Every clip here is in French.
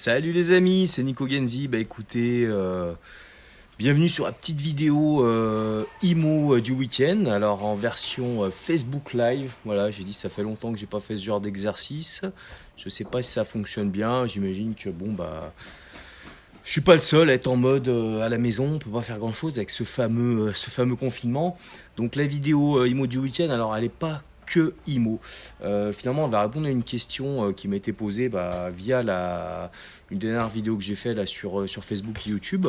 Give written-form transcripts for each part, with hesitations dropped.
Salut les amis, c'est Nico Genzi. Bah écoutez, bienvenue sur la petite vidéo IMO du week-end. Alors en version Facebook Live. Voilà, j'ai dit ça fait longtemps que j'ai pas fait ce genre d'exercice. Je sais pas si ça fonctionne bien. J'imagine que bon bah je suis pas le seul à être en mode à la maison. On peut pas faire grand chose avec ce fameux confinement. Donc la vidéo IMO du week-end, alors elle est pas que IMO. Finalement, on va répondre à une question qui m'a été posée via une dernière vidéo que j'ai faite là, sur Facebook et YouTube.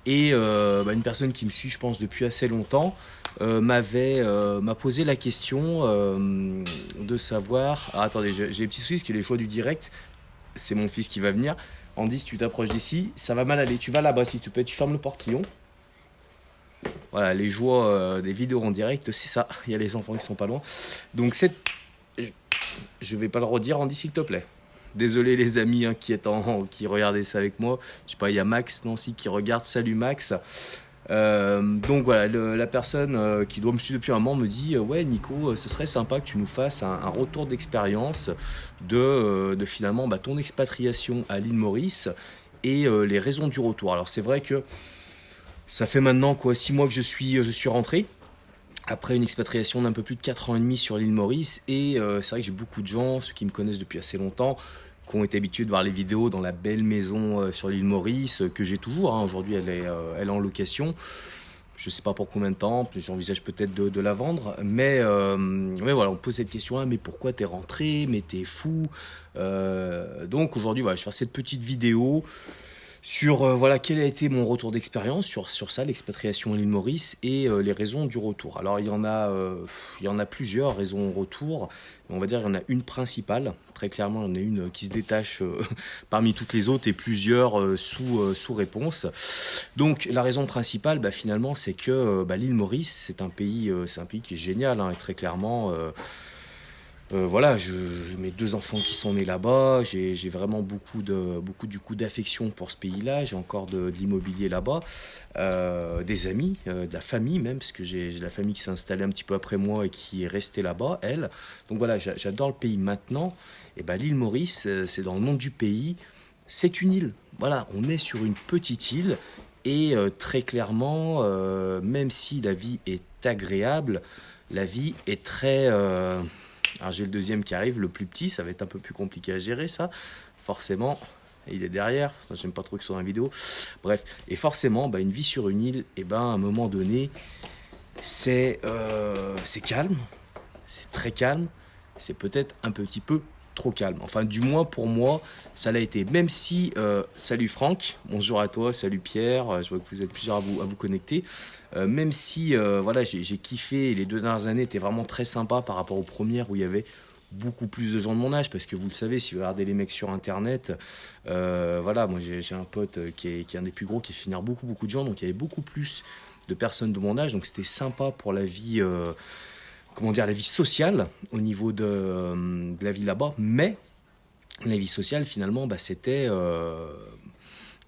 Et une personne qui me suit, je pense, depuis assez longtemps, m'a posé la question de savoir... Ah, attendez, j'ai des petits soucis, parce que les choix du direct, c'est mon fils qui va venir. Andy, si tu t'approches d'ici, ça va mal aller. Tu vas là-bas, s'il te plaît, tu fermes le portillon. Voilà, les joies des vidéos en direct, c'est ça. Il y a les enfants qui sont pas loin. Donc, je vais pas le redire, Andy, s'il te plaît. Désolé les amis qui regardaient ça avec moi. Je sais pas, il y a Max, Nancy qui regarde. Salut Max. Donc voilà, la personne qui doit me suivre depuis un moment me dit ouais Nico, ce serait sympa que tu nous fasses un retour d'expérience de finalement ton expatriation à l'île Maurice et les raisons du retour. Alors c'est vrai que ça fait maintenant 6 mois que je suis rentré, après une expatriation d'un peu plus de 4 ans et demi sur l'île Maurice. Et c'est vrai que j'ai beaucoup de gens, ceux qui me connaissent depuis assez longtemps, qui ont été habitués de voir les vidéos dans la belle maison sur l'île Maurice, que j'ai toujours. Aujourd'hui, elle est en location. Je ne sais pas pour combien de temps, j'envisage peut-être de la vendre. Mais voilà, on me pose cette question, mais pourquoi t'es rentré? Mais t'es fou. Donc aujourd'hui, voilà, je vais faire cette petite vidéo sur quel a été mon retour d'expérience sur ça, l'expatriation à l'île Maurice, et les raisons du retour. Alors il y en a plusieurs raisons au retour, on va dire il y en a une principale, très clairement il y en a une qui se détache parmi toutes les autres, et plusieurs sous réponse. Donc la raison principale finalement c'est que l'île Maurice c'est un pays qui est génial, hein, et très clairement voilà, mes 2 enfants qui sont nés là-bas, j'ai vraiment beaucoup d'affection pour ce pays-là. J'ai encore de l'immobilier là-bas, des amis, de la famille même, parce que j'ai de la famille qui s'est installée un petit peu après moi et qui est restée là-bas, elle. Donc voilà, j'adore le pays maintenant. Et l'île Maurice, c'est dans le nom du pays, c'est une île. Voilà, on est sur une petite île et très clairement, même si la vie est agréable, la vie est très... Alors j'ai le deuxième qui arrive, le plus petit, ça va être un peu plus compliqué à gérer ça, forcément, il est derrière, j'aime pas trop qu'il soit dans la vidéo, bref, et forcément, une vie sur une île, à un moment donné, c'est calme, c'est très calme, c'est peut-être un petit peu trop calme, enfin du moins pour moi, ça l'a été, même si, salut Franck, bonjour à toi, salut Pierre, je vois que vous êtes plusieurs à vous connecter, même si voilà, j'ai kiffé, les 2 dernières années étaient vraiment très sympas par rapport aux premières où il y avait beaucoup plus de gens de mon âge, parce que vous le savez, si vous regardez les mecs sur internet, voilà, moi j'ai un pote qui est un des plus gros, qui fait venir beaucoup de gens, donc il y avait beaucoup plus de personnes de mon âge, donc c'était sympa pour la vie... la vie sociale au niveau de la vie là-bas, mais la vie sociale finalement c'était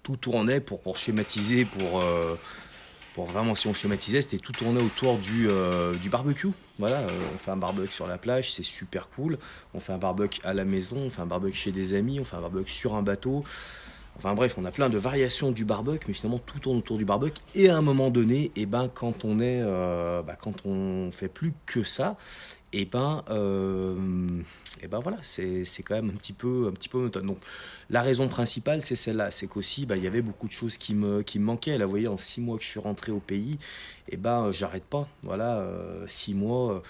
tout tournait pour schématiser, pour vraiment, si on schématisait, c'était tout tournait autour du barbecue. Voilà, on fait un barbecue sur la plage, c'est super cool, on fait un barbecue à la maison, on fait un barbecue chez des amis, on fait un barbecue sur un bateau. Enfin bref, on a plein de variations du barbecue, mais finalement tout tourne autour du barbecue. Et à un moment donné, quand on fait plus que ça, voilà, c'est quand même un petit peu monotone. Donc la raison principale, c'est celle-là, c'est qu'aussi il y avait beaucoup de choses qui me manquaient. Là, vous voyez, en 6 mois que je suis rentré au pays, j'arrête pas. Voilà, 6 mois.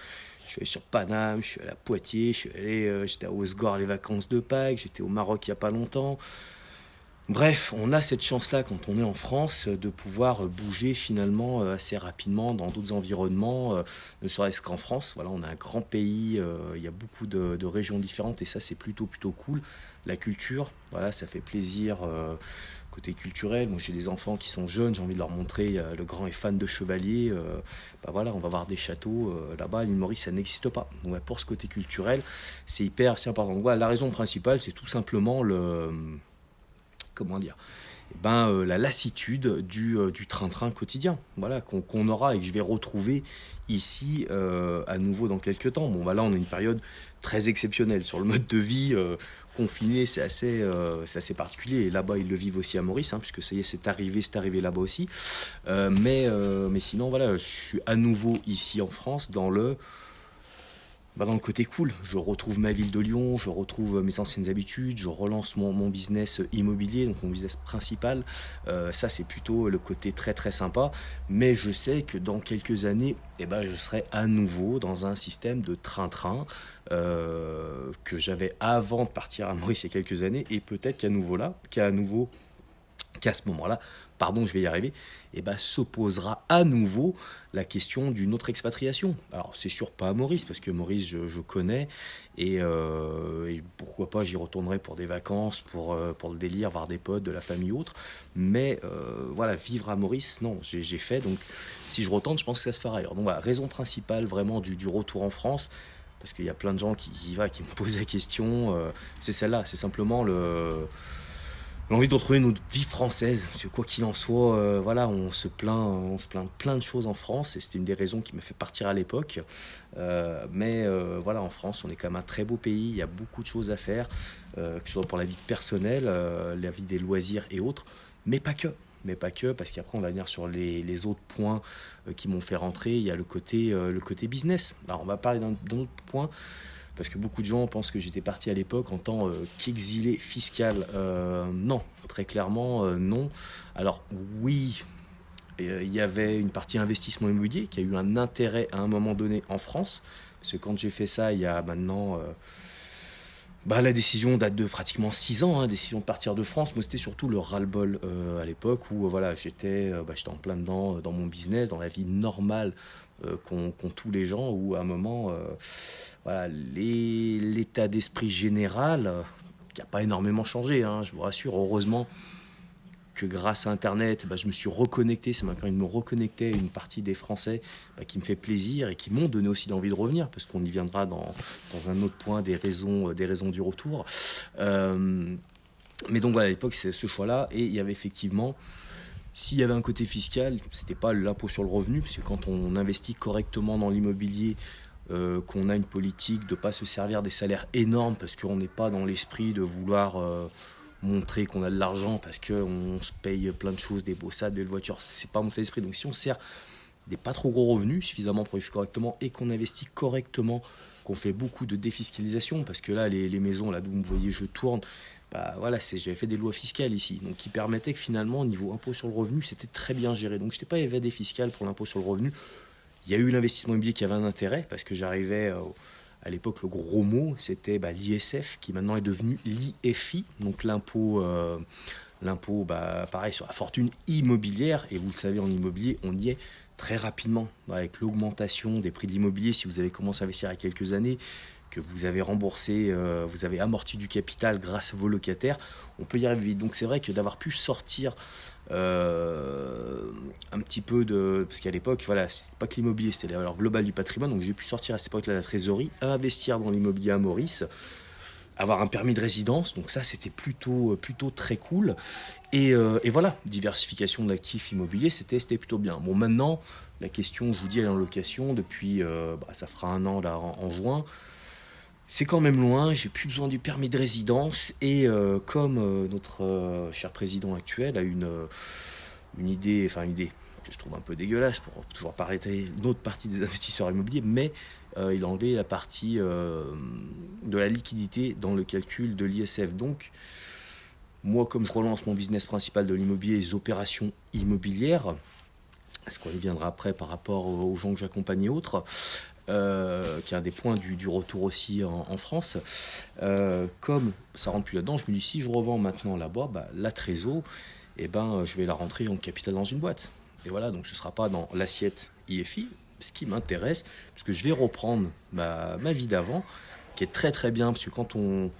Je suis allé sur Paname, je suis allé à Poitiers, j'étais à Osgore les vacances de Pâques, j'étais au Maroc il y a pas longtemps. Bref, on a cette chance-là quand on est en France de pouvoir bouger finalement assez rapidement dans d'autres environnements, ne serait-ce qu'en France. Voilà, on a un grand pays, il y a beaucoup de régions différentes et ça c'est plutôt cool. La culture, voilà, ça fait plaisir côté culturel. Moi j'ai des enfants qui sont jeunes, j'ai envie de leur montrer, le grand est fan de chevalier. Voilà, on va voir des châteaux là-bas, à l'île Maurice ça n'existe pas. Donc pour ce côté culturel, c'est important. Donc, voilà, la raison principale c'est tout simplement la lassitude du train-train quotidien, voilà, qu'on aura et que je vais retrouver ici à nouveau dans quelques temps. Bon, là, on a une période très exceptionnel. Sur le mode de vie confiné, c'est assez particulier. Et là-bas, ils le vivent aussi à Maurice, hein, puisque ça y est, c'est arrivé là-bas aussi. Mais sinon, voilà, je suis à nouveau ici en France dans le côté cool. Je retrouve ma ville de Lyon, je retrouve mes anciennes habitudes, je relance mon business immobilier, donc mon business principal. Ça, c'est plutôt le côté très très sympa. Mais je sais que dans quelques années, je serai à nouveau dans un système de train-train que j'avais avant de partir à Maurice il y a quelques années. Et peut-être qu'à ce moment-là, pardon, je vais y arriver, s'opposera à nouveau la question d'une autre expatriation. Alors, c'est sûr pas à Maurice, parce que Maurice, je connais, et pourquoi pas, j'y retournerai pour des vacances, pour le délire, voir des potes, de la famille ou autre. Mais voilà, vivre à Maurice, non, j'ai fait, donc si je retourne, je pense que ça se fera ailleurs. Donc voilà, raison principale vraiment du retour en France, parce qu'il y a plein de gens qui me posent la question, c'est celle-là, c'est simplement l'envie de retrouver notre vie française, parce que quoi qu'il en soit, voilà, on se plaint de plein de choses en France, et c'était une des raisons qui m'a fait partir à l'époque. Voilà, en France, on est quand même un très beau pays, il y a beaucoup de choses à faire, que ce soit pour la vie personnelle, la vie des loisirs et autres, mais pas que. Mais pas que, parce qu'après on va venir sur les autres points qui m'ont fait rentrer. Il y a le côté business. Alors on va parler d'un autre point, parce que beaucoup de gens pensent que j'étais parti à l'époque en tant qu'exilé fiscal. Non, très clairement, non. Alors oui, il y avait une partie investissement immobilier qui a eu un intérêt à un moment donné en France, parce que quand j'ai fait ça, il y a maintenant... la décision date de pratiquement 6 ans, hein, décision de partir de France. Moi, c'était surtout le ras-le-bol à l'époque où voilà, j'étais en plein dedans, dans mon business, dans la vie normale qu'ont tous les gens, où à un moment, voilà, l'état d'esprit général, qui n'a pas énormément changé, hein, je vous rassure, heureusement que grâce à Internet, je me suis reconnecté, ça m'a permis de me reconnecter à une partie des Français qui me fait plaisir et qui m'ont donné aussi l'envie de revenir, parce qu'on y viendra dans un autre point des raisons du retour. Mais donc voilà, à l'époque, c'est ce choix-là, et il y avait effectivement... S'il y avait un côté fiscal, c'était pas l'impôt sur le revenu, parce que quand on investit correctement dans l'immobilier, qu'on a une politique de ne pas se servir des salaires énormes, parce qu'on n'est pas dans l'esprit de vouloir montrer qu'on a de l'argent, parce qu'on se paye plein de choses, des beaux sacs, des voitures, c'est pas mon esprit. Donc si on sert des pas trop gros revenus, suffisamment pour vivre correctement, et qu'on investit correctement, qu'on fait beaucoup de défiscalisation, parce que là, les maisons, là d'où vous me voyez, je tourne, voilà, j'avais fait des lois fiscales ici, donc qui permettaient que finalement, au niveau impôt sur le revenu, c'était très bien géré. Donc je n'étais pas évadé fiscal pour l'impôt sur le revenu. Il y a eu l'investissement immobilier qui avait un intérêt, parce que j'arrivais, à l'époque, le gros mot, c'était l'ISF, qui maintenant est devenu l'IFI, donc l'impôt, pareil, sur la fortune immobilière. Et vous le savez, en immobilier, on y est très rapidement, avec l'augmentation des prix de l'immobilier. Si vous avez commencé à investir il y a quelques années, que vous avez remboursé, vous avez amorti du capital grâce à vos locataires, on peut y arriver vite. Donc c'est vrai que d'avoir pu sortir un petit peu de... Parce qu'à l'époque, voilà, c'était pas que l'immobilier, c'était la valeur globale du patrimoine, donc j'ai pu sortir à cette époque-là la trésorerie, investir dans l'immobilier à Maurice, avoir un permis de résidence, donc ça c'était plutôt très cool. Et voilà, diversification d'actifs immobiliers, c'était plutôt bien. Bon, maintenant, la question, je vous dis, elle est en location depuis, ça fera 1 an là en juin. C'est quand même loin, j'ai plus besoin du permis de résidence, et comme notre cher président actuel a une idée que je trouve un peu dégueulasse, pour toujours pas arrêter une autre partie des investisseurs immobiliers, mais il a enlevé la partie de la liquidité dans le calcul de l'ISF. Donc, moi, comme je relance mon business principal de l'immobilier, les opérations immobilières, parce qu'on y viendra après par rapport aux gens que j'accompagne et autres, qui est un des points du retour aussi en France, comme ça rentre plus là-dedans, je me dis, si je revends maintenant là-bas, la trésor, je vais la rentrer en capital dans une boîte. Et voilà, donc ce ne sera pas dans l'assiette IFI, ce qui m'intéresse, parce que je vais reprendre ma vie d'avant, qui est très très bien, parce que quand on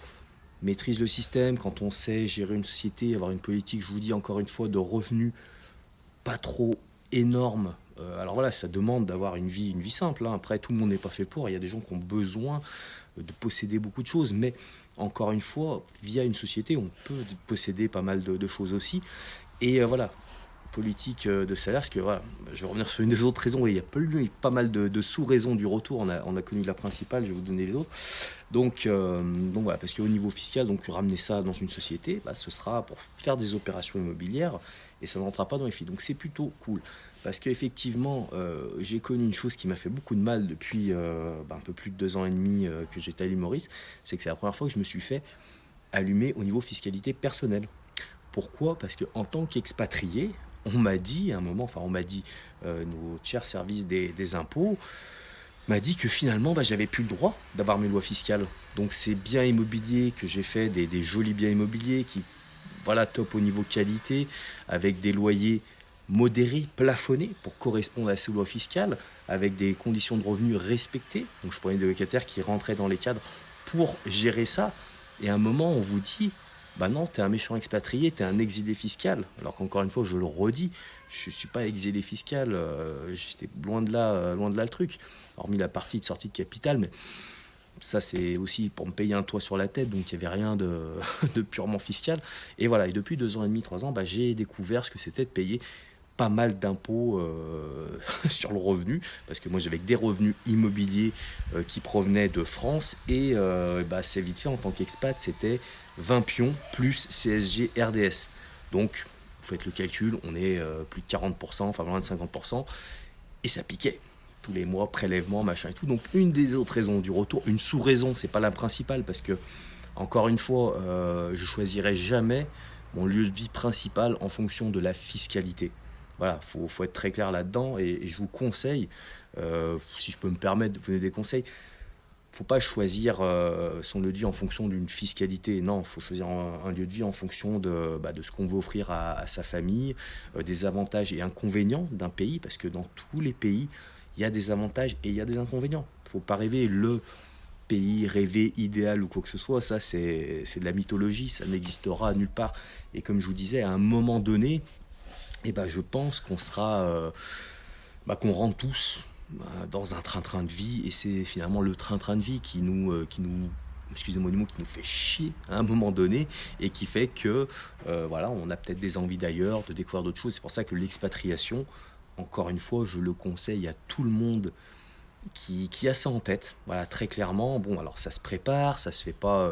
maîtrise le système, quand on sait gérer une société, avoir une politique, je vous dis encore une fois, de revenus pas trop énorme. Alors voilà, ça demande d'avoir une vie simple, hein. Après, tout le monde n'est pas fait pour. Il y a des gens qui ont besoin de posséder beaucoup de choses. Mais encore une fois, via une société, on peut posséder pas mal de choses aussi. Et voilà, politique de salaire, parce que voilà, je vais revenir sur une des autres raisons, et il y a pas mal de sous-raisons du retour, on a connu la principale, je vais vous donner les autres. Donc voilà, parce qu'au niveau fiscal, donc ramener ça dans une société, bah, ce sera pour faire des opérations immobilières, et ça ne rentrera pas dans les filles. Donc c'est plutôt cool, parce qu'effectivement, j'ai connu une chose qui m'a fait beaucoup de mal depuis un peu plus de 2 ans et demi que j'étais à l'île Maurice, c'est que c'est la première fois que je me suis fait allumer au niveau fiscalité personnelle. Pourquoi? Parce qu'en tant qu'expatrié, on m'a dit à un moment, enfin on m'a dit, nos chers services des impôts, m'a dit que finalement j'avais plus le droit d'avoir mes lois fiscales. Donc ces biens immobiliers que j'ai fait, des jolis biens immobiliers qui, voilà, top au niveau qualité, avec des loyers modérés, plafonnés pour correspondre à ces lois fiscales, avec des conditions de revenus respectées. Donc je prenais des locataires qui rentraient dans les cadres pour gérer ça. Et à un moment, on vous dit, bah non, t'es un méchant expatrié, t'es un exilé fiscal. Alors qu'encore une fois, je le redis, je suis pas exilé fiscal, j'étais loin de là le truc. Hormis la partie de sortie de capital, mais ça c'est aussi pour me payer un toit sur la tête, donc il n'y avait rien de purement fiscal. Et voilà, et depuis 2 ans et demi, 3 ans, j'ai découvert ce que c'était de payer pas mal d'impôts sur le revenu, parce que moi j'avais des revenus immobiliers qui provenaient de France, et c'est vite fait en tant qu'expat, c'était 20 pions plus CSG RDS. Donc vous faites le calcul, on est plus de 40%, enfin loin de 50%, et ça piquait. Tous les mois, prélèvement, machin et tout. Donc une des autres raisons du retour, une sous-raison, c'est pas la principale, parce que, encore une fois, je choisirai jamais mon lieu de vie principal en fonction de la fiscalité. Voilà, faut être très clair là-dedans, et je vous conseille, si je peux me permettre de vous donner des conseils, faut pas choisir son lieu de vie en fonction d'une fiscalité. Non, il faut choisir un lieu de vie en fonction de ce qu'on veut offrir à sa famille, des avantages et inconvénients d'un pays, parce que dans tous les pays, il y a des avantages et il y a des inconvénients. Il ne faut pas rêver le pays rêvé, idéal ou quoi que ce soit. Ça, c'est de la mythologie, ça n'existera nulle part. Et comme je vous disais, à un moment donné, je pense qu'on sera, qu'on rentre tous dans un train-train de vie, et c'est finalement le train-train de vie qui nous excusez-moi du mot, qui nous fait chier à un moment donné, et qui fait que on a peut-être des envies d'ailleurs, de découvrir d'autres choses. C'est pour ça que l'expatriation, encore une fois, je le conseille à tout le monde qui a ça en tête. Voilà, très clairement. Bon, alors ça se prépare, ça se fait pas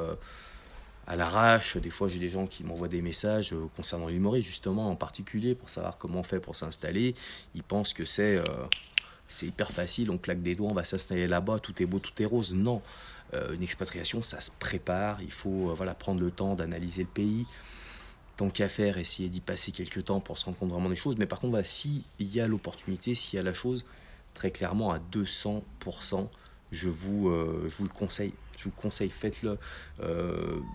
à l'arrache. Des fois, j'ai des gens qui m'envoient des messages concernant l'Île justement, en particulier, pour savoir comment on fait pour s'installer. Ils pensent que c'est hyper facile, on claque des doigts, on va s'installer là-bas, tout est beau, tout est rose. Non, une expatriation, ça se prépare. Il faut prendre le temps d'analyser le pays. Tant qu'à faire, essayer d'y passer quelques temps pour se rendre compte vraiment des choses. Mais par contre, s'il y a l'opportunité, s'il y a la chose, très clairement, à 200%, je vous le conseille. Je vous le conseille, faites-le.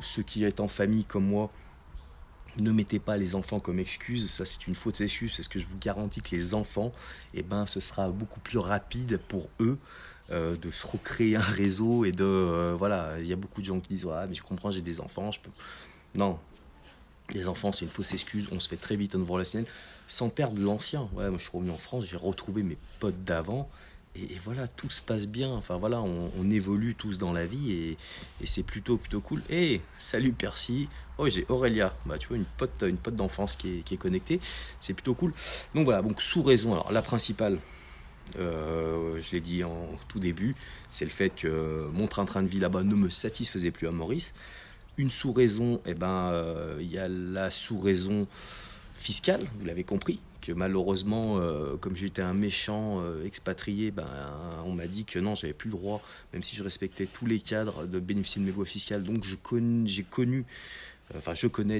Ceux qui êtes en famille comme moi, ne mettez pas les enfants comme excuse. Ça, c'est une fausse excuse, parce que je vous garantis que les enfants, ce sera beaucoup plus rapide pour eux de se recréer un réseau, et il y a beaucoup de gens qui disent mais je comprends, j'ai des enfants, je peux... Non, les enfants, c'est une fausse excuse. On se fait très vite un nouveau relationnel sans perdre l'ancien. Moi, je suis revenu en France, j'ai retrouvé mes potes d'avant. Et voilà, tout se passe bien. Enfin, voilà, on évolue tous dans la vie, et c'est plutôt cool. Salut Percy. Oh, j'ai Aurélia. Tu vois, une pote d'enfance qui est connectée. C'est plutôt cool. Donc voilà, sous raison. Alors, la principale, je l'ai dit en tout début, c'est le fait que mon train-train de vie là-bas ne me satisfaisait plus à Maurice. Une sous-raison, y a la sous-raison fiscale, vous l'avez compris, que malheureusement, comme j'étais un méchant expatrié, on m'a dit que non, j'avais plus le droit, même si je respectais tous les cadres, de bénéficier de mes lois fiscales. Donc je connais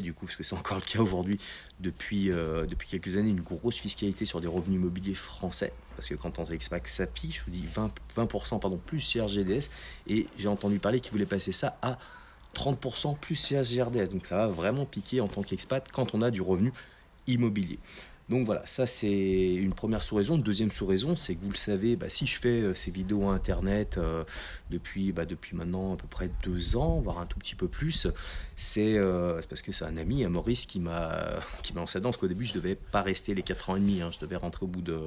du coup, parce que c'est encore le cas aujourd'hui, depuis quelques années, une grosse fiscalité sur des revenus immobiliers français, parce que quand on est expat, ça pique, je vous dis 20% plus CRGDS, et j'ai entendu parler qu'ils voulaient passer ça à 30% plus CHGRDS. Donc ça va vraiment piquer en tant qu'expat quand on a du revenu immobilier. Donc voilà, ça c'est une première sous-raison. Une deuxième sous-raison, c'est que vous le savez, si je fais ces vidéos internet depuis maintenant à peu près 2 ans, voire un tout petit peu plus, c'est parce que c'est un ami, un Maurice, qui m'a lancé dedans, parce qu'au début je devais pas rester les 4 ans et demi, je devais rentrer au bout de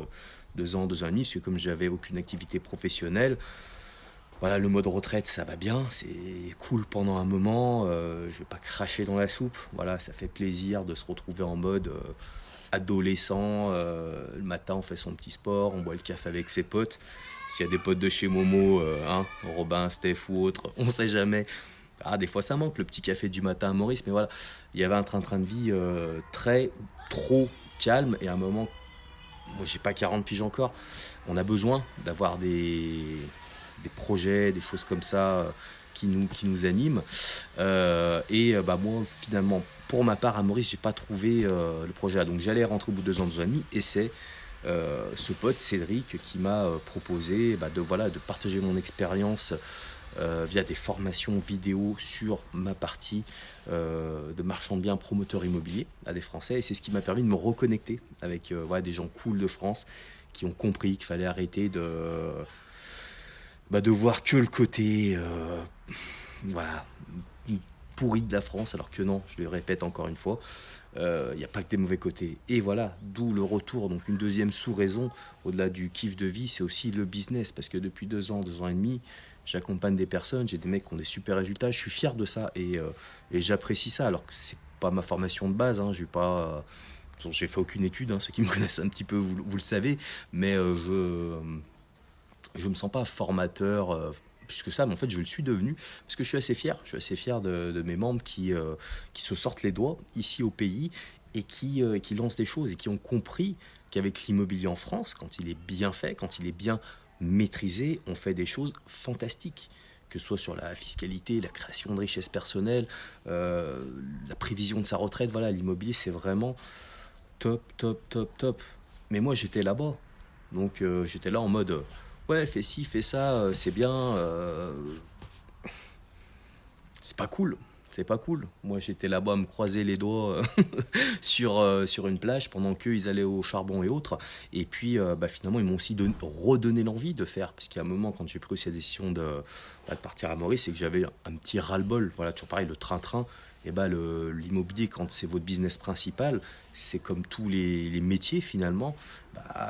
2 ans, 2 ans et demi, parce que comme j'avais aucune activité professionnelle, voilà, le mode retraite, ça va bien, c'est cool pendant un moment, je vais pas cracher dans la soupe, voilà, ça fait plaisir de se retrouver en mode adolescent, le matin on fait son petit sport, on boit le café avec ses potes. S'il y a des potes de chez Momo, Robin, Steph ou autre, on sait jamais. Ah, des fois ça manque le petit café du matin à Maurice, mais voilà, il y avait un train-train de vie trop calme, et à un moment, moi j'ai pas 40 piges encore, on a besoin d'avoir des projets, des choses comme ça qui nous animent. Moi finalement, pour ma part à Maurice, j'ai pas trouvé le projet là. Donc j'allais rentrer au bout de 2 ans, 2 ans et demi, et c'est ce pote Cédric qui m'a proposé de partager mon expérience via des formations vidéo sur ma partie de marchand de biens promoteur immobilier à des Français. Et c'est ce qui m'a permis de me reconnecter avec des gens cool de France qui ont compris qu'il fallait arrêter de voir que le côté voilà, pourri de la France, alors que non, je le répète encore une fois, il n'y a pas que des mauvais côtés. Et voilà, d'où le retour. Donc une deuxième sous-raison, au-delà du kiff de vie, c'est aussi le business. Parce que depuis 2 ans et demi, j'accompagne des personnes, j'ai des mecs qui ont des super résultats, je suis fier de ça, et j'apprécie ça, alors que c'est pas ma formation de base, j'ai fait aucune étude, ceux qui me connaissent un petit peu, vous le savez, mais je me sens pas formateur plus que ça, mais en fait je le suis devenu parce que je suis assez fier de mes membres qui se sortent les doigts ici au pays, et qui lancent des choses, et qui ont compris qu'avec l'immobilier en France, quand il est bien fait, quand il est bien maîtrisé, on fait des choses fantastiques, que ce soit sur la fiscalité, la création de richesses personnelles, la prévision de sa retraite. Voilà, l'immobilier c'est vraiment top, top, top, top. Mais moi j'étais là-bas, donc j'étais là en mode ouais, fais ci, fais ça, c'est bien. C'est pas cool. C'est pas cool. Moi, j'étais là-bas à me croiser les doigts sur une plage pendant qu'eux, ils allaient au charbon et autres. Et puis, finalement, ils m'ont aussi redonné l'envie de faire. Parce qu'il y a un moment, quand j'ai pris cette décision de partir à Maurice, c'est que j'avais un petit ras-le-bol. Voilà, toujours pareil, le train-train. Et l'immobilier, quand c'est votre business principal, c'est comme tous les métiers finalement.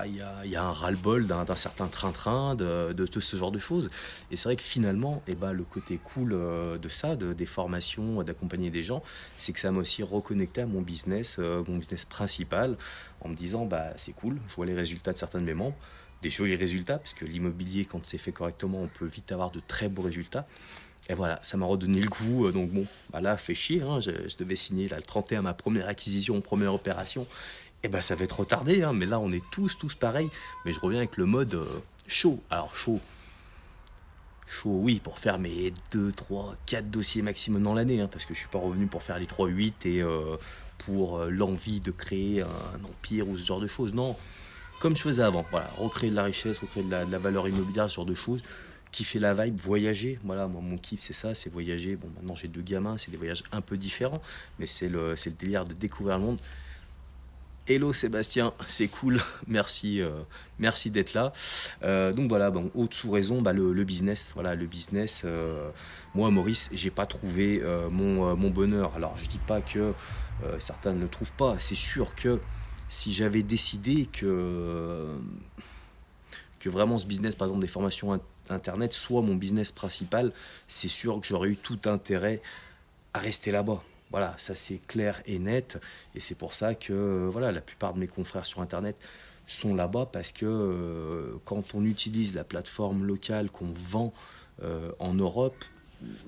Il y a un ras-le-bol d'un certain train-train, de ce genre de choses. Et c'est vrai que finalement, le côté cool de ça, des formations, d'accompagner des gens, c'est que ça m'a aussi reconnecté à mon business principal, en me disant c'est cool, je vois les résultats de certains de mes membres, des jolis résultats, parce que l'immobilier, quand c'est fait correctement, on peut vite avoir de très beaux résultats. Et voilà, ça m'a redonné le goût. Donc bon, là, fait chier. Je devais signer là, le 31 ma première acquisition, première opération. Ça va être retardé. Mais là, on est tous pareils. Mais je reviens avec le mode chaud. Alors chaud, oui, pour faire mes 2, 3, 4 dossiers maximum dans l'année. Parce que je suis pas revenu pour faire les 3, 8 et pour l'envie de créer un empire ou ce genre de choses. Non, comme je faisais avant. Voilà, recréer de la richesse, recréer de la valeur immobilière, ce genre de choses. Kiffer la vibe, voyager. Voilà, moi, mon kiff, c'est ça, c'est voyager. Bon, maintenant, j'ai 2 gamins, c'est des voyages un peu différents, mais c'est le délire de découvrir le monde. Hello Sébastien, c'est cool, merci d'être là. Donc voilà, autre sous-raison, le business. Voilà, le business. Moi, Maurice, j'ai pas trouvé mon bonheur. Alors, je dis pas que certains ne le trouvent pas. C'est sûr que si j'avais décidé que vraiment ce business, par exemple des formations internet, soit mon business principal, c'est sûr que j'aurais eu tout intérêt à rester là-bas. Voilà, ça c'est clair et net, et c'est pour ça que la plupart de mes confrères sur internet sont là-bas, parce que quand on utilise la plateforme locale qu'on vend en Europe,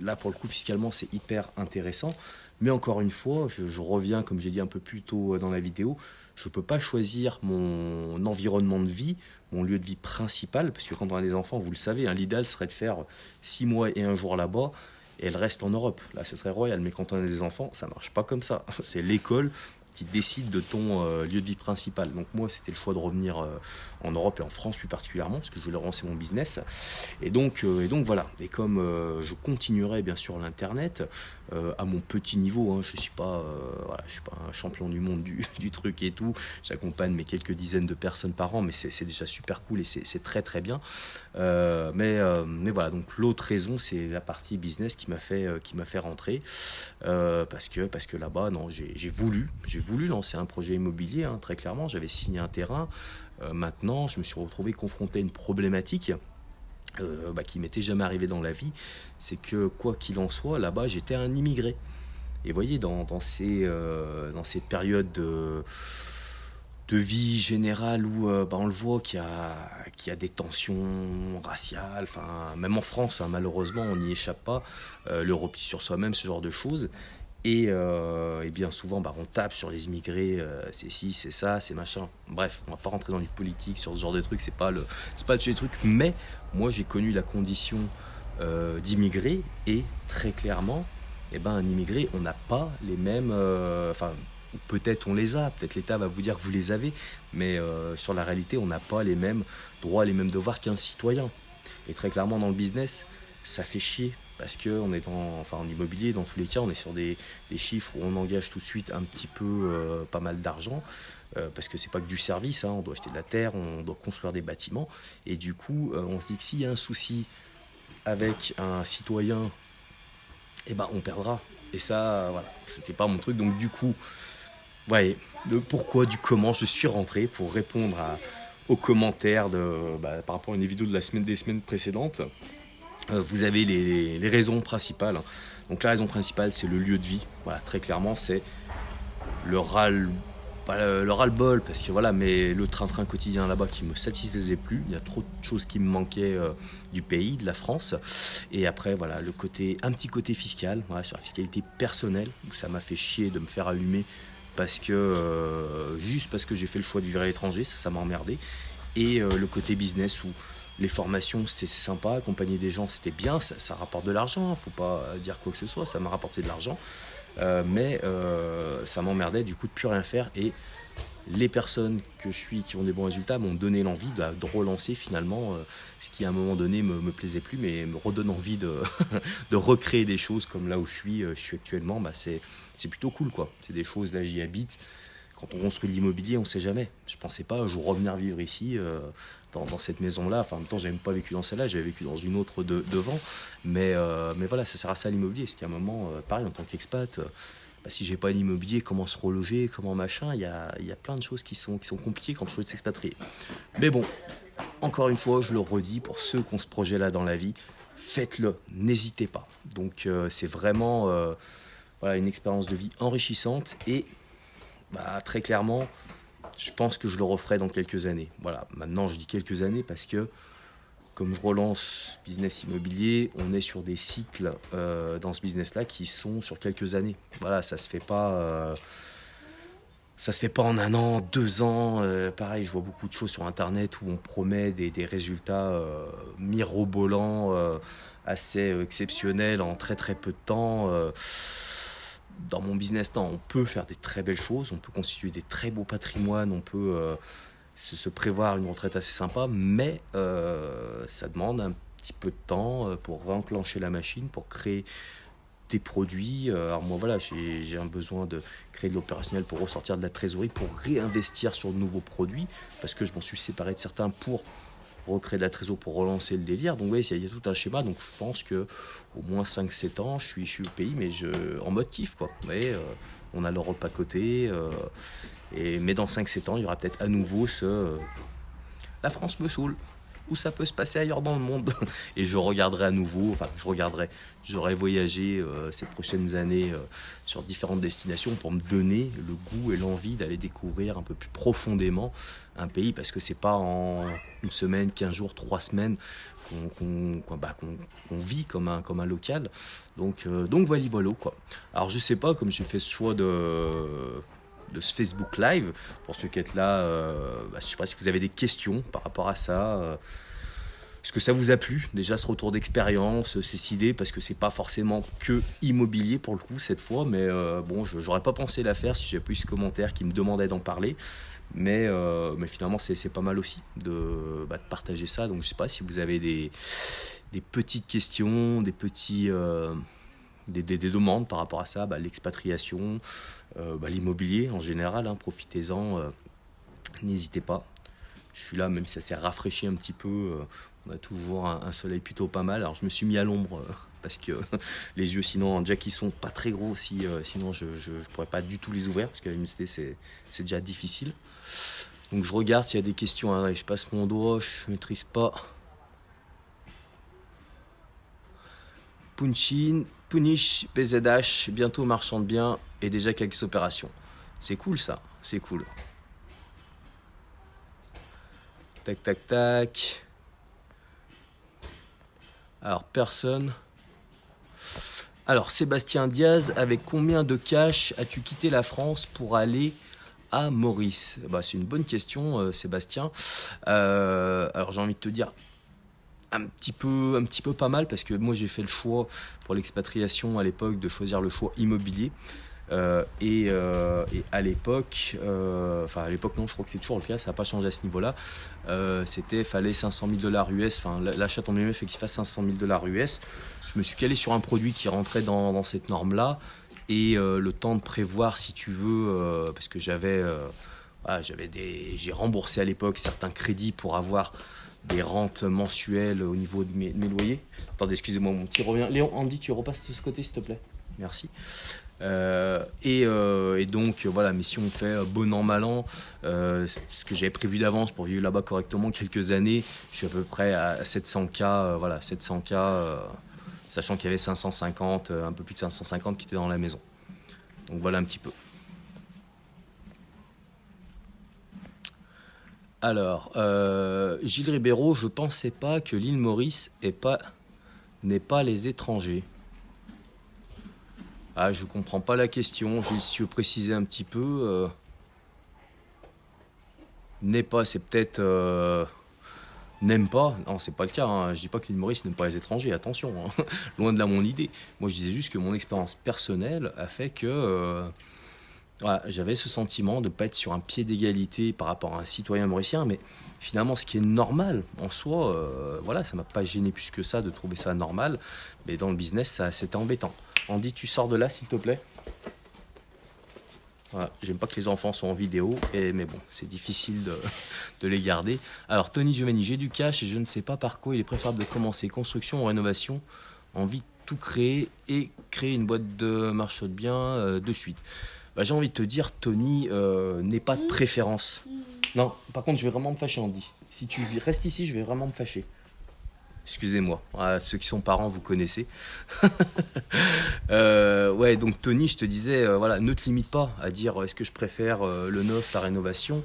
là pour le coup fiscalement c'est hyper intéressant. Mais encore une fois, je reviens, comme j'ai dit un peu plus tôt dans la vidéo, je ne peux pas choisir mon environnement de vie, mon lieu de vie principal, parce que quand on a des enfants, vous le savez, l'idéal serait de faire 6 mois et 1 jour là-bas, et elle reste en Europe. Là, ce serait royal, mais quand on a des enfants, ça marche pas comme ça. C'est l'école qui décide de ton lieu de vie principal. Donc moi, c'était le choix de revenir en Europe et en France plus particulièrement, parce que je voulais relancer mon business. Et donc voilà. Et comme je continuerai bien sûr l'internet à mon petit niveau, je suis pas un champion du monde du truc et tout. J'accompagne mes quelques dizaines de personnes par an, mais c'est déjà super cool, et c'est très très bien. Mais voilà. Donc l'autre raison, c'est la partie business qui m'a fait rentrer, parce que là-bas, non, j'ai voulu lancer un projet immobilier, très clairement. J'avais signé un terrain. Maintenant, je me suis retrouvé confronté à une problématique qui m'était jamais arrivée dans la vie. C'est que quoi qu'il en soit, là-bas, j'étais un immigré. Et vous voyez, dans ces périodes de vie générale où on le voit qu'il y a des tensions raciales, enfin, même en France, hein, malheureusement, on n'y échappe pas, le repli sur soi-même, ce genre de choses. Et bien souvent, on tape sur les immigrés, c'est ci, c'est ça, c'est machin. Bref, on va pas rentrer dans du politique sur ce genre de trucs, c'est pas le sujet du truc. Mais moi, j'ai connu la condition d'immigré et très clairement, un immigré, on n'a pas les mêmes, enfin, peut-être on les a, peut-être l'État va vous dire que vous les avez, mais sur la réalité, on n'a pas les mêmes droits, les mêmes devoirs qu'un citoyen. Et très clairement, dans le business, ça fait chier. Parce qu'on est en immobilier, dans tous les cas, on est sur des chiffres où on engage tout de suite un petit peu pas mal d'argent. Parce que c'est pas que du service, hein, on doit acheter de la terre, on doit construire des bâtiments. Et du coup, on se dit que s'il y a un souci avec un citoyen, on perdra. Et ça, voilà, c'était pas mon truc. Donc du coup, ouais, le pourquoi du comment je suis rentré pour répondre aux commentaires par rapport à une vidéo de des semaines précédentes. Vous avez les raisons principales. Donc la raison principale, c'est le lieu de vie. Voilà, très clairement, c'est le ras pas le ras-le-bol, parce que voilà, mais le train-train quotidien là-bas qui me satisfaisait plus. Il y a trop de choses qui me manquaient du pays, de la France. Et après, voilà, un petit côté fiscal, voilà, sur la fiscalité personnelle, où ça m'a fait chier de me faire allumer parce que juste parce que j'ai fait le choix de vivre à l'étranger, ça m'a emmerdé. Et le côté business où les formations c'est sympa, accompagner des gens c'était bien, ça rapporte de l'argent, hein, faut pas dire quoi que ce soit, ça m'a rapporté de l'argent, mais ça m'emmerdait du coup de plus rien faire. Et les personnes que je suis qui ont des bons résultats m'ont donné l'envie de relancer finalement ce qui à un moment donné me plaisait plus, mais me redonne envie de recréer des choses comme là où je suis actuellement. C'est plutôt cool quoi, c'est des choses, là j'y habite. Quand on construit de l'immobilier, on ne sait jamais. Je ne pensais pas un jour revenir vivre ici, dans cette maison-là. Enfin, en même temps, je n'avais même pas vécu dans celle-là, j'avais vécu dans une autre devant. Mais voilà, ça sert à ça l'immobilier. C'est qu'à un moment, pareil, en tant qu'expat, si j'ai pas d'immobilier, comment se reloger, comment machin, il y a plein de choses qui sont compliquées quand on choisit de s'expatrier. Mais bon, encore une fois, je le redis, pour ceux qui ont ce projet-là dans la vie, faites-le, n'hésitez pas. Donc c'est vraiment voilà, une expérience de vie enrichissante et très clairement, je pense que je le referai dans quelques années. Voilà, maintenant je dis quelques années parce que comme je relance business immobilier, on est sur des cycles dans ce business-là qui sont sur quelques années. Voilà, ça se fait pas en un an, 2 ans. Pareil, je vois beaucoup de choses sur Internet où on promet des résultats mirobolants, assez exceptionnels en très très peu de temps. Dans mon business, non, on peut faire des très belles choses, on peut constituer des très beaux patrimoines, on peut se prévoir une retraite assez sympa, mais ça demande un petit peu de temps pour réenclencher la machine, pour créer des produits. Alors moi, voilà, j'ai un besoin de créer de l'opérationnel pour ressortir de la trésorerie, pour réinvestir sur de nouveaux produits, parce que je m'en suis séparé de certains pour recréer de la trésorerie, pour relancer le délire. Donc oui, il y a tout un schéma. Donc je pense que au moins 5-7 ans, je suis au pays, mais en mode kiff, quoi. Vous voyez, on a l'Europe à côté. Mais dans 5-7 ans, il y aura peut-être à nouveau la France me saoule, ou ça peut se passer ailleurs dans le monde. Et je regarderai à nouveau, j'aurai voyagé ces prochaines années sur différentes destinations pour me donner le goût et l'envie d'aller découvrir un peu plus profondément un pays, parce que c'est pas en une semaine, 15 jours, 3 semaines qu'on vit comme un local. Donc voilà quoi. Alors je sais pas, comme j'ai fait ce choix de ce Facebook Live, pour ceux qui êtes là, je ne sais pas si vous avez des questions par rapport à ça. Est-ce que ça vous a plu déjà, ce retour d'expérience, ces idées, parce que c'est pas forcément que immobilier pour le coup cette fois, mais bon, j'aurais pas pensé la faire si j'avais pas eu ce commentaire qui me demandait d'en parler. Mais finalement c'est pas mal aussi de partager ça. Donc je sais pas si vous avez des petites questions, des demandes par rapport à ça, l'expatriation, l'immobilier en général, hein, profitez-en, n'hésitez pas. Je suis là, même si ça s'est rafraîchi un petit peu, on a toujours un soleil plutôt pas mal. Alors je me suis mis à l'ombre parce que les yeux, sinon, déjà qu'ils sont pas très gros, sinon je pourrais pas du tout les ouvrir, parce que la luminosité c'est déjà difficile. Donc je regarde s'il y a des questions, hein, je passe mon doigt, je maîtrise pas. Punish, PZH, bientôt marchand de biens et déjà quelques opérations. C'est cool ça, c'est cool. Tac, tac, tac. Alors, personne. Alors, Sébastien Diaz, avec combien de cash as-tu quitté la France pour aller à Maurice? Bah, c'est une bonne question, Sébastien. Alors, j'ai envie de te dire un petit peu pas mal, parce que moi, j'ai fait le choix pour l'expatriation à l'époque de choisir le choix immobilier. Et à l'époque, enfin à l'époque non, je crois que c'est toujours le cas, ça n'a pas changé à ce niveau-là. Fallait 500 000 dollars US, enfin l'achat tombé mieux fait qu'il fasse 500 000 dollars US. Je me suis calé sur un produit qui rentrait dans cette norme-là, et le temps de prévoir, si tu veux, parce que voilà, j'ai remboursé à l'époque certains crédits pour avoir des rentes mensuelles au niveau de mes loyers. Attendez, excusez-moi, mon petit revient. Léon, Andy, tu repasses de ce côté, s'il te plaît. Merci. Et donc voilà, mission fait bon an mal an, ce que j'avais prévu d'avance pour vivre là-bas correctement quelques années. Je suis à peu près à 700K, voilà, 700K, sachant qu'il y avait 550, un peu plus de 550 qui étaient dans la maison. Donc voilà un petit peu. Alors, Gilles Ribeiro, je pensais pas que l'île Maurice n'est pas les étrangers. Ah, je comprends pas la question. Gilles, si tu veux préciser un petit peu, n'est pas, c'est peut-être n'aime pas. Non, c'est pas le cas, hein. Je dis pas que l'île Maurice n'aime pas les étrangers. Attention, hein. Loin de là mon idée. Moi, je disais juste que mon expérience personnelle a fait que voilà, j'avais ce sentiment de ne pas être sur un pied d'égalité par rapport à un citoyen mauricien, mais finalement, ce qui est normal en soi, voilà, ça m'a pas gêné plus que ça de trouver ça normal, mais dans le business, ça, c'était embêtant. Andy, tu sors de là, s'il te plaît. Voilà, j'aime pas que les enfants soient en vidéo, mais bon, c'est difficile de les garder. Alors, Tony Giovanni, j'ai du cash et je ne sais pas par quoi il est préférable de commencer construction ou rénovation. Envie de tout créer et créer une boîte de marchand de biens de suite. Bah, j'ai envie de te dire, Tony, n'est pas de préférence. Non, par contre, je vais vraiment me fâcher, Andy. Si tu restes ici, je vais vraiment me fâcher. Excusez-moi, voilà, ceux qui sont parents, vous connaissez. Ouais, donc Tony, je te disais, voilà, ne te limite pas à dire est-ce que je préfère le neuf, la rénovation.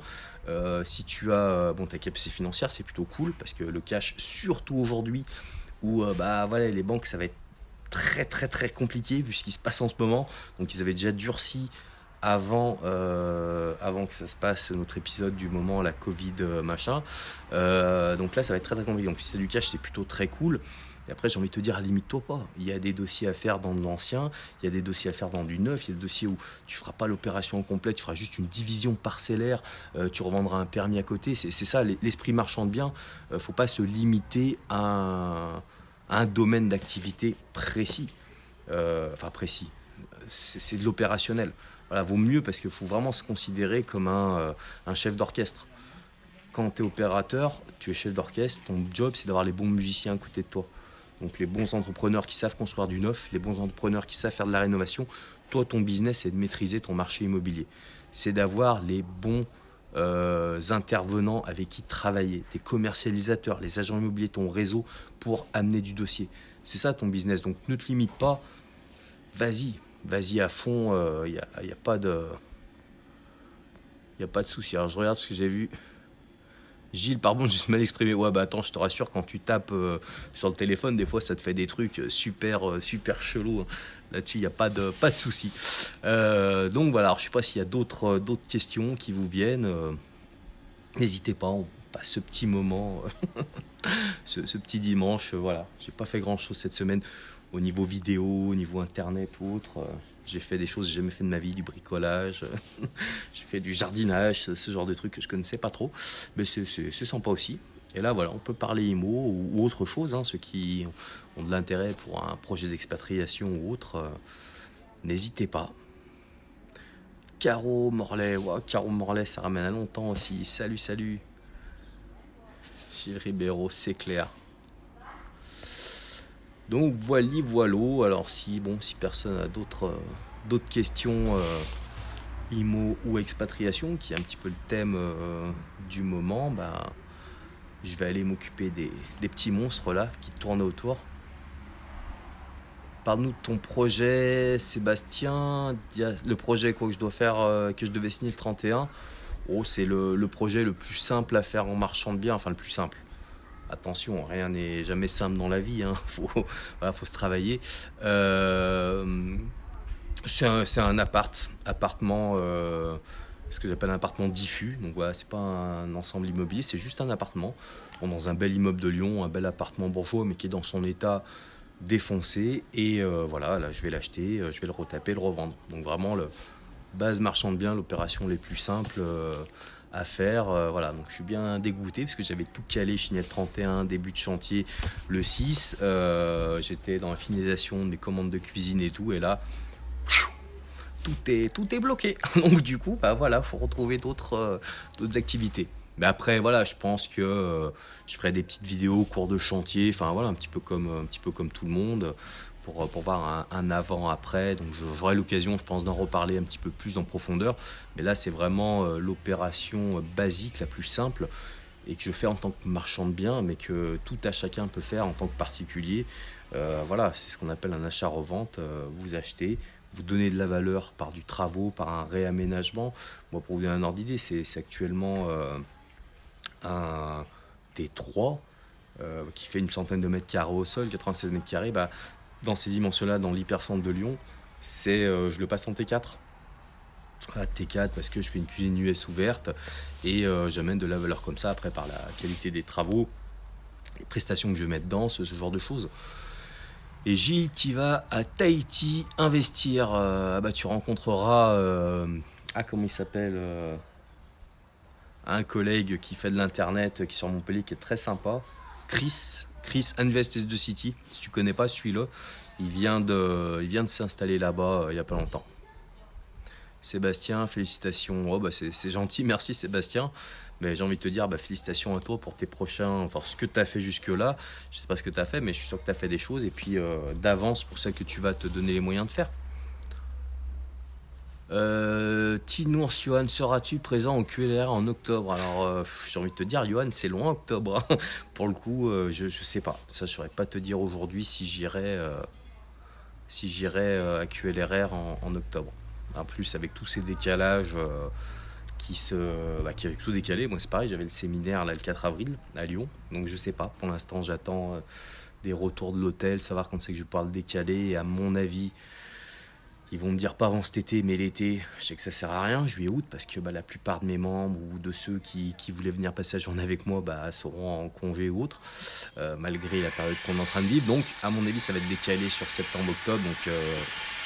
Si tu as ta capacité financière, c'est plutôt cool, parce que le cash, surtout aujourd'hui, où bah, voilà, les banques, ça va être très très très compliqué vu ce qui se passe en ce moment. Donc ils avaient déjà durci avant que ça se passe, notre épisode du moment, la Covid machin. Donc là, ça va être très très compliqué. Donc si c'est du cash, c'est plutôt très cool. Et après, j'ai envie de te dire, limite-toi pas. Il y a des dossiers à faire dans de l'ancien, il y a des dossiers à faire dans du neuf, il y a des dossiers où tu feras pas l'opération complète, tu feras juste une division parcellaire, tu revendras un permis à côté. C'est ça, l'esprit marchand de biens. Faut pas se limiter à un domaine d'activité précis. Enfin précis. C'est de l'opérationnel. Voilà, vaut mieux parce qu'il faut vraiment se considérer comme un chef d'orchestre. Quand tu es opérateur, tu es chef d'orchestre, ton job c'est d'avoir les bons musiciens à côté de toi. Donc les bons entrepreneurs qui savent construire du neuf, les bons entrepreneurs qui savent faire de la rénovation. Toi, ton business, c'est de maîtriser ton marché immobilier. C'est d'avoir les bons intervenants avec qui travailler, tes commercialisateurs, les agents immobiliers, ton réseau pour amener du dossier. C'est ça ton business. Donc ne te limite pas, vas-y à fond, y a pas de souci. Alors je regarde ce que j'ai vu. Gilles, pardon, j'ai mal exprimé. Ouais, bah attends, je te rassure, quand tu tapes sur le téléphone, des fois ça te fait des trucs super chelous. Là-dessus, il n'y a pas de souci. Donc voilà, alors, je ne sais pas s'il y a d'autres questions qui vous viennent. N'hésitez pas, on passe ce petit moment, ce petit dimanche. Voilà, j'ai pas fait grand-chose cette semaine au niveau vidéo, au niveau internet ou autre. J'ai fait des choses que j'ai jamais fait de ma vie, du bricolage, j'ai fait du jardinage, ce genre de trucs que je connaissais pas trop. Mais c'est sympa aussi. Et là, voilà, on peut parler IMO ou autre chose, hein, ceux qui ont de l'intérêt pour un projet d'expatriation ou autre, n'hésitez pas. Caro Morlaix, wow, Caro Morlaix, ça ramène à longtemps aussi. Salut. Gilles Ribeiro, c'est clair. Donc voilà. Alors si personne a d'autres questions, IMO ou expatriation, qui est un petit peu le thème du moment, bah, je vais aller m'occuper des petits monstres là qui tournent autour. Parle-nous de ton projet, Sébastien. Le projet quoi que je dois faire, que je devais signer le 31. Oh, c'est le projet le plus simple à faire en marchand de biens, enfin le plus simple. Attention, rien n'est jamais simple dans la vie, hein. Voilà, faut se travailler. Euh, c'est un appartement, ce que j'appelle un appartement diffus. Donc voilà, c'est pas un ensemble immobilier, c'est juste un appartement. Bon, dans un bel immeuble de Lyon, un bel appartement bourgeois, mais qui est dans son état défoncé. Et voilà, là je vais l'acheter, je vais le retaper, le revendre. Donc vraiment, le base marchand de biens, l'opération les plus simples à faire. Voilà, donc je suis bien dégoûté parce que j'avais tout calé, Chinette 31, début de chantier le 6. J'étais dans la finalisation de mes commandes de cuisine et tout. Et là, tout est bloqué. Donc du coup, bah voilà, faut retrouver d'autres activités. Mais après, voilà, je pense que je ferai des petites vidéos au cours de chantier, enfin voilà, un petit peu comme tout le monde, pour voir un avant-après. Donc j'aurai l'occasion, je pense, d'en reparler un petit peu plus en profondeur. Mais là, c'est vraiment l'opération basique, la plus simple, et que je fais en tant que marchand de biens, mais que tout à chacun peut faire en tant que particulier. Voilà, c'est ce qu'on appelle un achat-revente. Vous achetez, vous donnez de la valeur par du travaux, par un réaménagement. Moi, pour vous donner un ordre d'idée, c'est actuellement un T3 qui fait une centaine de mètres carrés au sol, 96 mètres carrés. Bah, dans ces dimensions-là, dans l'hypercentre de Lyon, je le passe en T4. Voilà, T4 parce que je fais une cuisine US ouverte et j'amène de la valeur comme ça après par la qualité des travaux, les prestations que je vais mettre dedans, ce genre de choses. Et Gilles qui va à Tahiti investir. Bah, tu rencontreras, comment il s'appelle, un collègue qui fait de l'internet qui est sur Montpellier qui est très sympa. Chris Invest the City. Si tu connais pas, celui-là. Il vient de s'installer là-bas il y a pas longtemps. Sébastien, félicitations. Oh, bah c'est gentil, merci Sébastien. Mais j'ai envie de te dire, bah, félicitations à toi pour tes prochains. Enfin, ce que tu as fait jusque-là. Je sais pas ce que tu as fait, mais je suis sûr que tu as fait des choses. Et puis d'avance pour celles que tu vas te donner les moyens de faire. Tinours, Johan, seras-tu présent au QLR en octobre? Alors, j'ai envie de te dire, Johan, c'est loin octobre, hein. Pour le coup, je sais pas. Ça, je saurais pas te dire aujourd'hui si j'irai à QLRR en octobre. En plus, avec tous ces décalages qui avaient tout décalé. Moi, c'est pareil, j'avais le séminaire là, le 4 avril à Lyon. Donc, je sais pas. Pour l'instant, j'attends des retours de l'hôtel, savoir quand c'est que je vais pouvoir le décaler. Et à mon avis, ils vont me dire pas avant cet été, mais l'été, je sais que ça sert à rien, juillet-août, parce que bah, la plupart de mes membres ou de ceux qui voulaient venir passer la journée avec moi bah, seront en congé ou autre, malgré la période qu'on est en train de vivre. Donc, à mon avis, ça va être décalé sur septembre-octobre. Donc,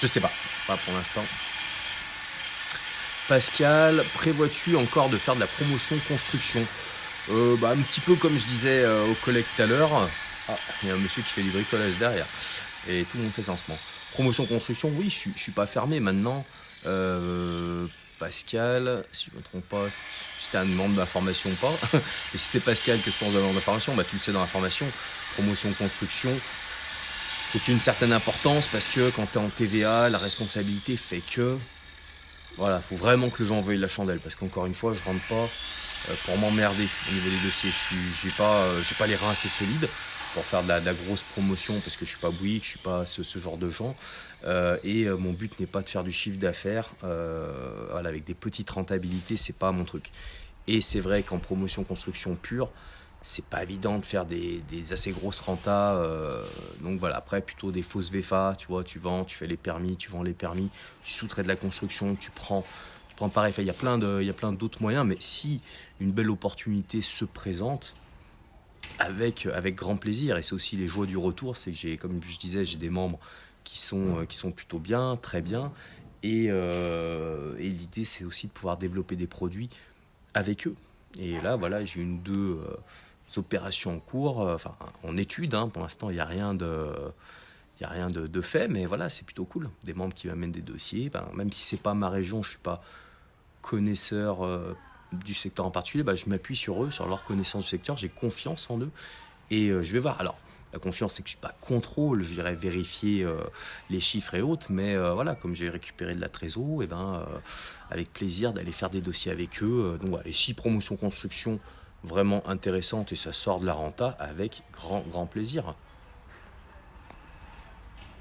je sais pas pour l'instant. Pascal, prévois-tu encore de faire de la promotion construction? Bah, un petit peu comme je disais aux collègues tout à l'heure. Ah, il y a un monsieur qui fait du bricolage derrière. Et tout le monde fait ça en ce moment. Promotion construction, oui, je suis pas fermé maintenant. Pascal, si je ne me trompe pas, si tu as une demande d'information ou pas. Et si c'est Pascal que je pense demande d'information, bah tu le sais dans la formation. Promotion construction, c'est une certaine importance parce que quand tu es en TVA, la responsabilité fait que voilà, faut vraiment que les gens veuillent la chandelle parce qu'encore une fois, je rentre pas pour m'emmerder au niveau des dossiers. J'ai pas les reins assez solides pour faire de la grosse promotion parce que je suis pas Bouygues, je suis pas ce genre de gens. Mon but n'est pas de faire du chiffre d'affaires. Voilà, avec des petites rentabilités, c'est pas mon truc. Et c'est vrai qu'en promotion construction pure, c'est pas évident de faire des assez grosses rentas. Donc voilà, après plutôt des fausses VFA, tu vois, tu vends, tu fais les permis, tu vends les permis, tu soustrais de la construction, tu prends pareil. Enfin, il y a plein d'autres moyens, mais si une belle opportunité se présente, avec grand plaisir. Et c'est aussi les joies du retour, c'est que comme je disais, j'ai des membres qui sont plutôt bien, très bien. Et l'idée, c'est aussi de pouvoir développer des produits avec eux. Et là, voilà, j'ai deux opérations en cours, enfin en étude, hein. Pour l'instant, il n'y a rien de fait, mais voilà, c'est plutôt cool. Des membres qui m'amènent des dossiers, même si c'est pas ma région, je suis pas connaisseur du secteur en particulier, je m'appuie sur eux, sur leur connaissance du secteur, j'ai confiance en eux et je vais voir. Alors, la confiance, c'est que je suis pas contrôle, je dirais vérifier les chiffres et autres, mais voilà, comme j'ai récupéré de la trésor, avec plaisir d'aller faire des dossiers avec eux. Donc voilà, et si promotion construction vraiment intéressante et ça sort de la renta, avec grand plaisir.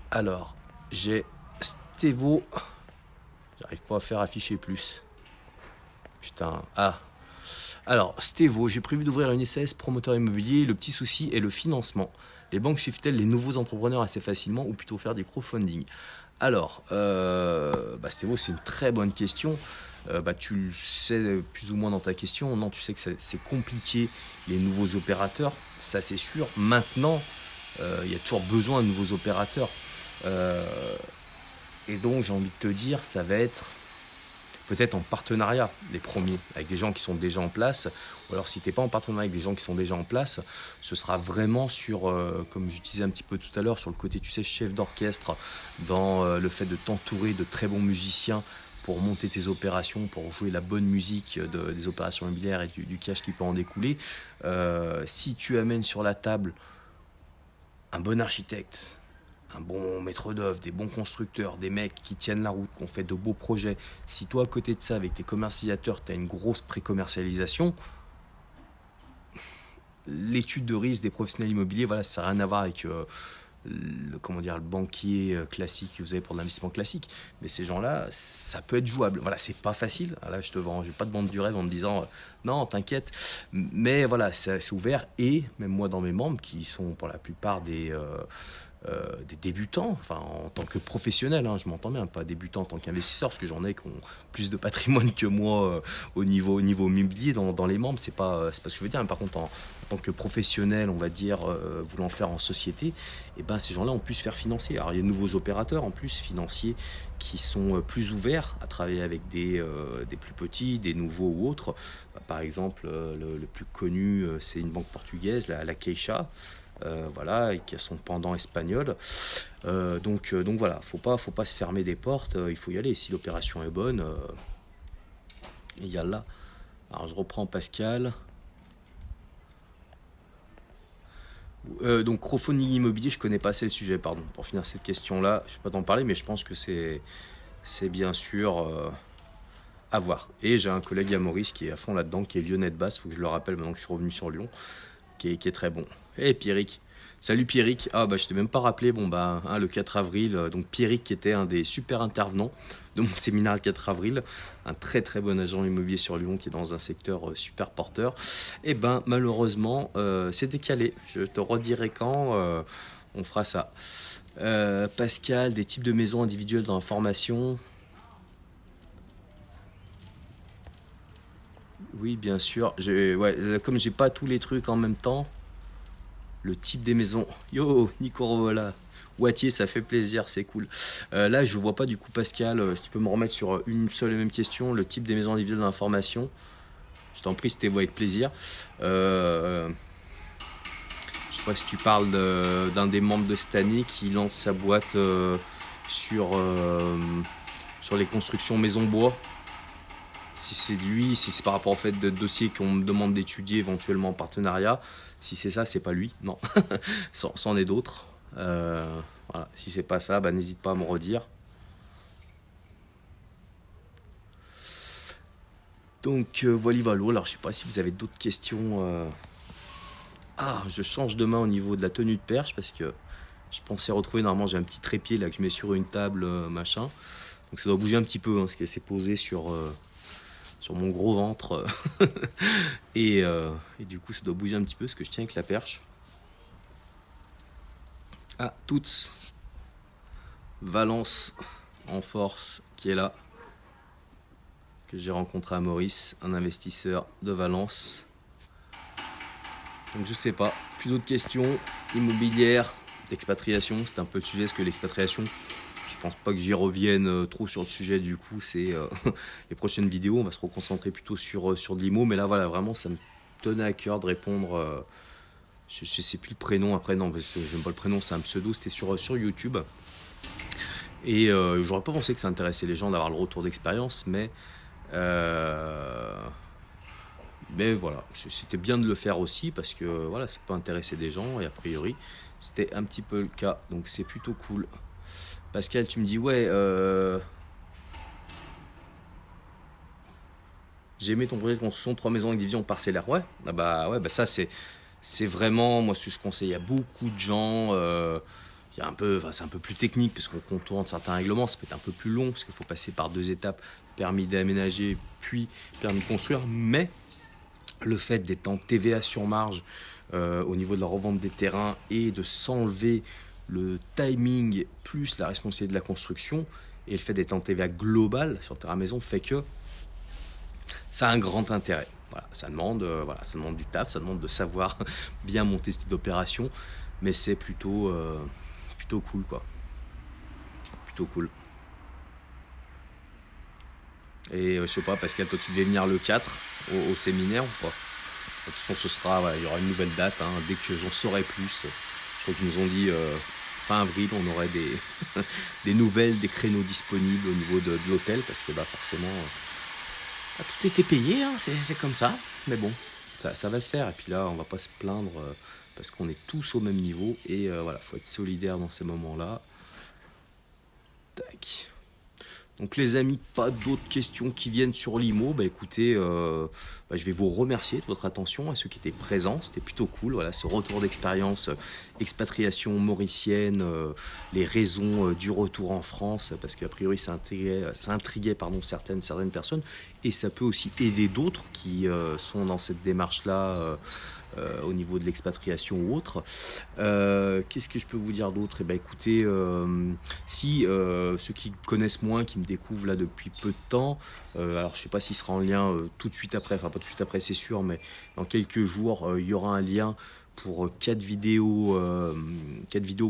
Alors, j'ai Stévo, j'arrive pas à faire afficher plus. Putain. Ah. Alors, Stévo, j'ai prévu d'ouvrir une SAS promoteur immobilier. Le petit souci est le financement. Les banques suivent-elles les nouveaux entrepreneurs assez facilement ou plutôt faire des crowdfunding? Alors, Stévo, c'est une très bonne question. Tu le sais plus ou moins dans ta question. Non, tu sais que c'est compliqué, les nouveaux opérateurs, ça c'est sûr. Maintenant, il y a toujours besoin de nouveaux opérateurs. Euh, et donc, j'ai envie de te dire, ça va être peut-être en partenariat, les premiers, avec des gens qui sont déjà en place. Ou alors, si tu n'es pas en partenariat avec des gens qui sont déjà en place, ce sera vraiment sur, comme je disais un petit peu tout à l'heure, sur le côté, tu sais, chef d'orchestre, dans le fait de t'entourer de très bons musiciens pour monter tes opérations, pour jouer la bonne musique des opérations immobilières et du cash qui peut en découler. Si tu amènes sur la table un bon architecte, un bon maître d'œuvre, des bons constructeurs, des mecs qui tiennent la route, qui ont fait de beaux projets. Si toi, à côté de ça, avec tes commercialisateurs, tu as une grosse pré-commercialisation, l'étude de risque des professionnels immobiliers, voilà, ça n'a rien à voir avec le banquier classique que vous avez pour l'investissement classique. Mais ces gens-là, ça peut être jouable. Voilà, c'est pas facile. Là, je vais pas te vendre du rêve en me disant non, t'inquiète. Mais voilà, c'est ouvert. Et même moi, dans mes membres, qui sont pour la plupart des débutants, enfin en tant que professionnel, hein, je m'entends bien, pas débutant en tant qu'investisseur, parce que j'en ai qui ont plus de patrimoine que moi au niveau immobilier dans les membres, c'est pas ce que je veux dire. Mais par contre, en tant que professionnel, on va dire, voulant faire en société, et ben ces gens-là ont pu se faire financer. Alors il y a de nouveaux opérateurs en plus financiers qui sont plus ouverts à travailler avec des plus petits, des nouveaux ou autres. Par exemple, le plus connu, c'est une banque portugaise, la Caixa. Voilà, et qui a son pendant espagnol. Donc voilà, faut pas se fermer des portes, il faut y aller. Si l'opération est bonne, il y a là. Alors je reprends Pascal. Donc crowdfunding immobilier, je connais pas assez le sujet, pardon. Pour finir cette question-là, je ne vais pas t'en parler, mais je pense que c'est bien sûr à voir. Et j'ai un collègue à Maurice qui est à fond là-dedans, qui est lyonnais de base, il faut que je le rappelle maintenant que je suis revenu sur Lyon, qui est très bon. Hey Pierrick. Salut Pierrick. Ah je t'ai même pas rappelé, le 4 avril, donc Pierrick qui était un des super intervenants de mon séminaire le 4 avril, un très très bon agent immobilier sur Lyon qui est dans un secteur super porteur. Et malheureusement c'est décalé. Je te redirai quand on fera ça. Pascal, des types de maisons individuelles dans la formation. Oui, bien sûr. Comme j'ai pas tous les trucs en même temps, le type des maisons. Yo, Nico, voilà. Wattier, ça fait plaisir, c'est cool. Là, je vois pas du coup, Pascal, si tu peux me remettre sur une seule et même question, le type des maisons individuelles d'information. Je t'en prie, c'était avec plaisir. Je sais pas si tu parles d'un des membres de cette année qui lance sa boîte sur les constructions maison bois. Si c'est lui, si c'est par rapport au fait de dossiers qu'on me demande d'étudier éventuellement en partenariat, si c'est ça, c'est pas lui, non. C'en est d'autres. Voilà. Si c'est pas ça, n'hésite pas à me redire. Donc voilà. Alors je sais pas si vous avez d'autres questions. Je change de main au niveau de la tenue de perche parce que je pensais retrouver, normalement j'ai un petit trépied là que je mets sur une table, machin. Donc ça doit bouger un petit peu, parce que c'est posé sur mon gros ventre. et du coup, ça doit bouger un petit peu parce que je tiens avec la perche. Toutes. Valence en force qui est là. Que j'ai rencontré à Maurice, un investisseur de Valence. Donc je sais pas. Plus d'autres questions immobilières, d'expatriation. C'est un peu le sujet, parce que l'expatriation, je pense pas que j'y revienne trop sur le sujet. Du coup, c'est les prochaines vidéos. On va se reconcentrer plutôt sur de l'IMO. Mais là, voilà, vraiment, ça me tenait à cœur de répondre. Je sais plus le prénom. Après, non, parce que j'aime pas le prénom, c'est un pseudo. C'était sur YouTube. Et j'aurais pas pensé que ça intéressait les gens d'avoir le retour d'expérience. Mais voilà, c'était bien de le faire aussi, parce que voilà, ça peut intéresser des gens. Et a priori, c'était un petit peu le cas. Donc c'est plutôt cool. Pascal, tu me dis, j'ai aimé ton projet de construction 3 maisons avec division parcellaire. Ouais, ça c'est vraiment, moi, ce que je conseille à beaucoup de gens. il y a un peu, enfin, c'est un peu plus technique parce qu'on contourne certains règlements, ça peut être un peu plus long parce qu'il faut passer par 2 étapes, permis d'aménager puis permis de construire, mais le fait d'être en TVA sur marge au niveau de la revente des terrains et de s'enlever le timing plus la responsabilité de la construction et le fait d'être en TVA global sur terrain maison fait que ça a un grand intérêt. Voilà, ça demande du taf, ça demande de savoir bien monter cette opération, mais c'est plutôt cool quoi. Plutôt cool. Et je sais pas, Pascal, toi tu devais venir le 4 au séminaire ou pas? De toute façon, ce sera, voilà, il y aura une nouvelle date hein, dès que j'en saurai plus. Je crois qu'ils nous ont dit fin avril, on aurait des nouvelles, des créneaux disponibles au niveau de l'hôtel parce que bah, forcément, tout était payé, hein, c'est comme ça. Mais bon, ça va se faire. Et puis là, on va pas se plaindre parce qu'on est tous au même niveau. Et voilà, faut être solidaire dans ces moments-là. Tac. Donc les amis, pas d'autres questions qui viennent sur l'IMO. Bah écoutez, je vais vous remercier de votre attention à ceux qui étaient présents. C'était plutôt cool, voilà, ce retour d'expérience, expatriation mauricienne, les raisons du retour en France, parce qu'a priori ça intriguait certaines personnes, et ça peut aussi aider d'autres qui sont dans cette démarche-là. Au niveau de l'expatriation ou autre. Qu'est-ce que je peux vous dire d'autre? Eh ben, écoutez, si ceux qui connaissent moins, qui me découvrent là depuis peu de temps, alors je sais pas s'il sera en lien tout de suite après, enfin pas tout de suite après c'est sûr, mais dans quelques jours, il y aura un lien pour 4 vidéos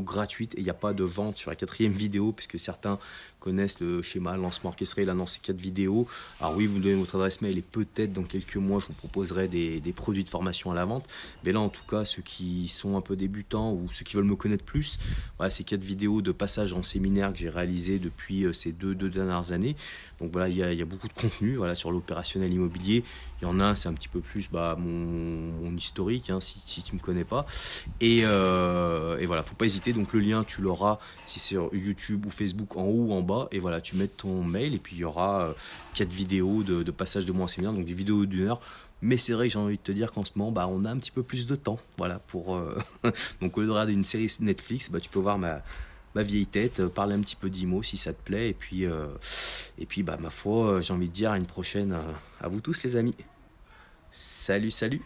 gratuites et il n'y a pas de vente sur la 4e vidéo puisque certains connaissent le schéma lancement orchestré, là non c'est 4 vidéos. Alors oui, vous me donnez votre adresse mail et peut-être dans quelques mois je vous proposerai des produits de formation à la vente, mais là en tout cas ceux qui sont un peu débutants ou ceux qui veulent me connaître plus, voilà, c'est 4 vidéos de passage en séminaire que j'ai réalisé depuis ces deux dernières années. Donc voilà, il y a beaucoup de contenu voilà, sur l'opérationnel immobilier. Il y en a un, c'est un petit peu plus mon historique, hein, si tu ne me connais pas. Et voilà, faut pas hésiter. Donc le lien, tu l'auras si c'est sur YouTube ou Facebook en haut ou en bas. Et voilà, tu mets ton mail et puis il y aura 4 vidéos de passage de moi en séminaire, donc des vidéos d'1 heure. Mais c'est vrai que j'ai envie de te dire qu'en ce moment, on a un petit peu plus de temps. Voilà, pour donc au lieu de regarder une série Netflix, tu peux voir ma vieille tête, parler un petit peu d'IMO si ça te plaît. Et puis ma foi, j'ai envie de dire à une prochaine à vous tous les amis. Salut, salut!